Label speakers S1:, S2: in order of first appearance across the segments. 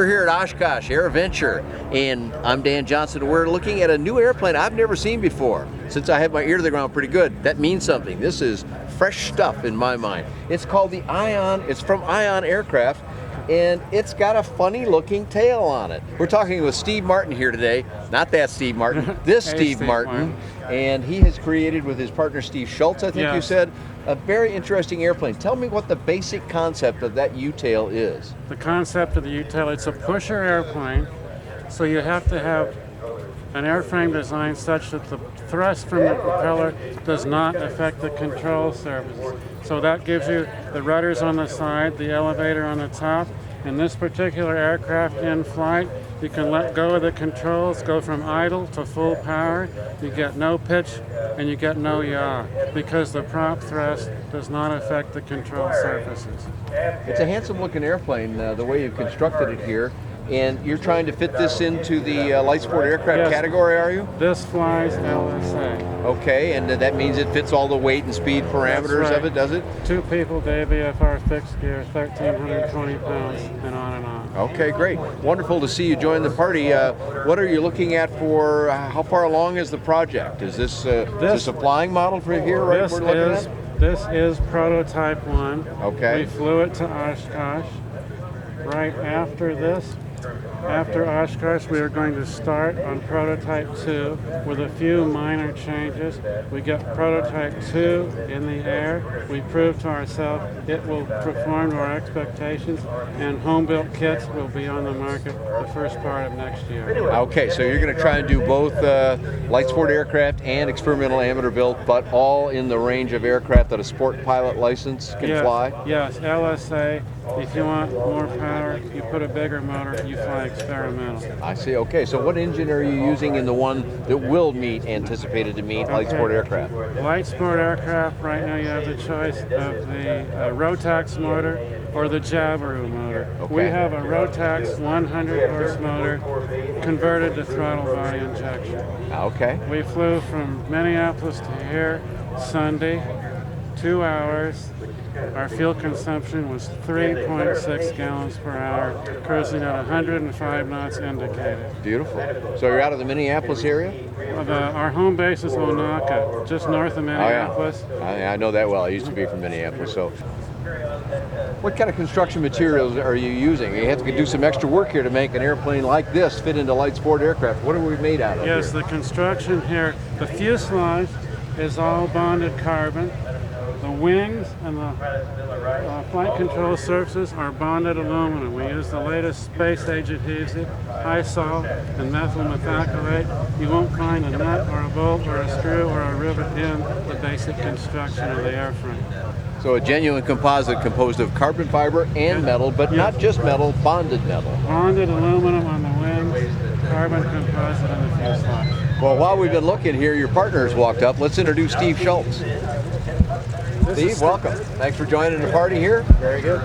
S1: We're here at Oshkosh, Airventure, and I'm Dan Johnson. We're looking at a new airplane I've never seen before. Since I have my ear to the ground pretty good, that means something. This is fresh stuff in my mind. It's called the E.A.A. It's from E.A.A. Aircraft, and it's got a funny looking tail on it. We're talking with Steve Martin here today. Not that Steve Martin, this
S2: Hey,
S1: Steve Martin. And he has created with his partner Steve Schultz, I think you said, a very interesting airplane. Tell me what the basic concept of that U-tail is.
S2: The concept of the U-tail, it's a pusher airplane, so you have to have an airframe designed such that the thrust from the propeller does not affect the control surfaces. So that gives you the rudders on the side, the elevator on the top. In this particular aircraft in flight, you can let go of the controls, go from idle to full power. You get no pitch and you get no yaw because the prop thrust does not affect the control surfaces.
S1: It's a handsome looking airplane, the way you've constructed it here. And you're trying to fit this into the light sport aircraft category, are you?
S2: This flies LSA.
S1: Okay, and that means it fits all the weight and speed parameters of it, does it?
S2: 2 people, Day VFR fixed gear, 1,320 pounds, and on and on.
S1: Okay, great. Wonderful to see you join the party. What are you looking at for, how far along is the project? Is this a flying model for here, right?
S2: This is prototype 1.
S1: Okay.
S2: We flew it to Oshkosh. Right after this, after Oshkosh, we are going to start on prototype 2 with a few minor changes. We get prototype 2 in the air. We prove to ourselves it will perform to our expectations, and home-built kits will be on the market the first part of next year.
S1: Okay, so you're going to try and do both light sport aircraft and experimental amateur built, but all in the range of aircraft that a sport pilot license can fly?
S2: Yes, LSA. If you want more power, you put a bigger motor, you fly experimental.
S1: I see. Okay, so what engine are you using in the one that will meet, anticipated to meet, light sport aircraft?
S2: Light sport aircraft, right now you have the choice of the Rotax motor or the Jabiru motor.
S1: Okay.
S2: We have a Rotax 100 horse motor converted to throttle body injection.
S1: Okay.
S2: We flew from Minneapolis to here Sunday, 2 hours. Our fuel consumption was 3.6 gallons per hour, cruising at 105 knots indicated.
S1: Beautiful. So you're out of the Minneapolis area?
S2: Our home base is Onaka, just north of Minneapolis.
S1: Oh, yeah. I know that well. I used to be from Minneapolis. So, what kind of construction materials are you using? You have to do some extra work here to make an airplane like this fit into light sport aircraft. What are we made out of?
S2: Yes, the construction here, the fuselage is all bonded carbon. The wings and the flight control surfaces are bonded aluminum. We use the latest space-age adhesive, high salt, and methyl methacrylate. You won't find a nut or a bolt or a screw or a rivet in the basic construction of the airframe.
S1: So a genuine composite composed of carbon fiber and metal, but not just metal, bonded metal.
S2: Bonded aluminum on the wings, carbon composite on the fuselage.
S1: Well, while we've been looking here, your partner's walked up. Let's introduce Steve Schultz. Steve, welcome. Thanks for joining the party here.
S3: Very good.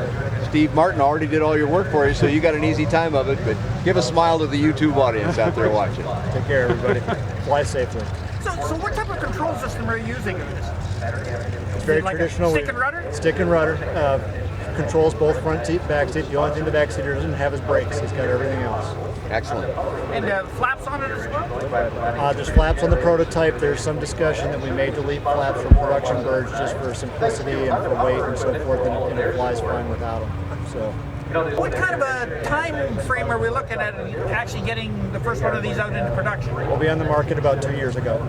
S1: Steve Martin already did all your work for you, so you got an easy time of it, but give a smile to the YouTube audience out there watching.
S3: Take care, everybody. Fly safely.
S4: So what type of control system are you using in this?
S3: It's very
S4: like
S3: traditional.
S4: Stick and rudder?
S3: Stick and rudder. Controls both front seat, back seat. The only thing the back seater doesn't have is brakes. He's got everything else.
S1: Excellent.
S4: And flaps on it as well?
S3: There's flaps on the prototype. There's some discussion that we may delete flaps from production birds just for simplicity and for weight and so forth, and it flies fine without them. So.
S4: What kind of a time frame are we looking at actually getting the first one of these out into production?
S3: We'll be on the market about 2 years ago.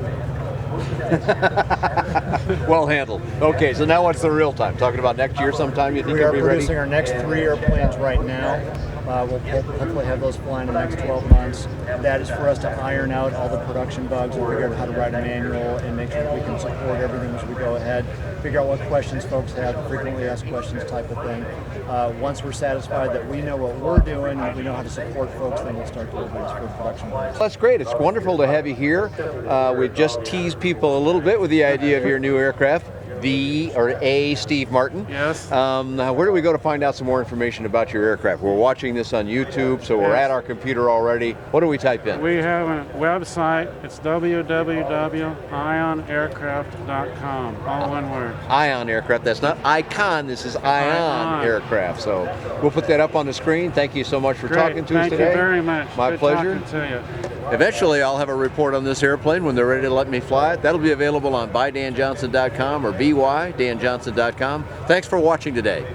S1: Well handled. Okay, so now what's the real time? Talking about next year sometime you think
S3: We
S1: you'll
S3: are
S1: be
S3: producing
S1: ready?
S3: our next 3 airplanes right now. We'll hopefully have those flying in the next 12 months. That is for us to iron out all the production bugs and figure out how to write a manual and make sure that we can support everything as we go ahead. Figure out what questions folks have, frequently asked questions type of thing. Once we're satisfied that we know what we're doing and we know how to support folks, then we'll start deliveries for production bugs.
S1: That's great. It's wonderful to have you here. We've just teased people a little bit with the idea of your new aircraft. the or A Steve Martin.
S2: Yes.
S1: Now, where do we go to find out some more information about your aircraft? We're watching this on YouTube, so we're
S2: Yes.
S1: at our computer already. What do we type in?
S2: We have a website. It's www.ionaircraft.com. All one word.
S1: Ion Aircraft. That's not Icon. This is Ion
S2: Ion.
S1: Aircraft. So we'll put that up on the screen. Thank you so much for
S2: Great.
S1: talking to us
S2: Thank
S1: today.
S2: you very much.
S1: My
S2: Good
S1: pleasure.
S2: talking to you.
S1: Eventually, I'll have a report on this airplane when they're ready to let me fly it. That'll be available on buydanjohnson.com or bydanjohnson.com. Thanks for watching today.